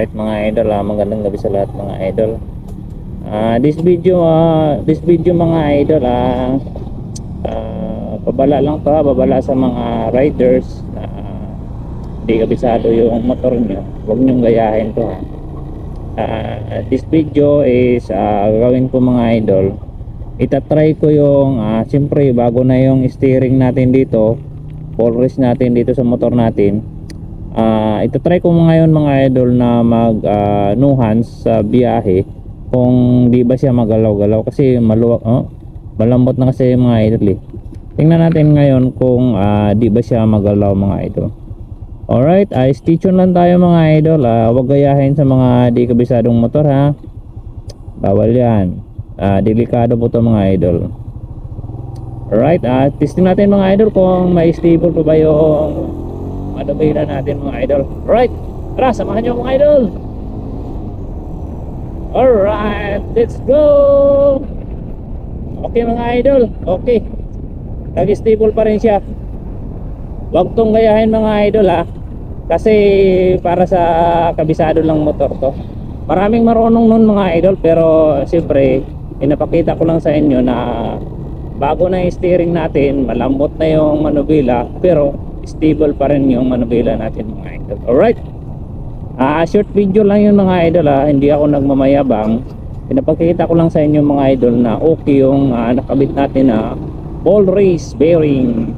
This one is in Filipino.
Alright mga idol, magandang gabi sa lahat mga idol. This video mga idol, pabala lang to, babala sa mga riders na hindi kabisado yung motor nyo. Huwag nyong gayahin to ha. This video is gagawin ko mga idol. Itatry ko yung siyempre bago na yung steering natin dito, full race natin dito sa motor natin. Itatry ko ngayon mga idol na mag no hands sa biyahe kung di ba siya magalaw-galaw kasi maluwag, malambot na kasi mga idol eh. Tingnan natin ngayon kung di ba siya magalaw mga idol. Alright, stay tuned lang tayo mga idol. Huwag gayahin sa mga di kabisadong motor ha. Bawal yan. Delikado po to mga idol. Alright, testing natin mga idol kung may stable pa ba yung manubela natin mga idol. Alright, tara samahan nyo mga idol. Alright, let's go. Okay mga idol, okay, nag-stable pa rin siya. Huwag tong gayahin mga idol ha, kasi para sa kabisado lang motor to. Maraming marunong nun mga idol, pero siyempre pinapakita ko lang sa inyo na bago na yung steering natin, malambot na yung manubela, pero stable pa rin yung manubela natin mga idol. Alright, short video lang yun mga idol hindi ako nagmamayabang. Pinapakita ko lang sa inyo mga idol na okay yung nakabit natin na ball race bearing.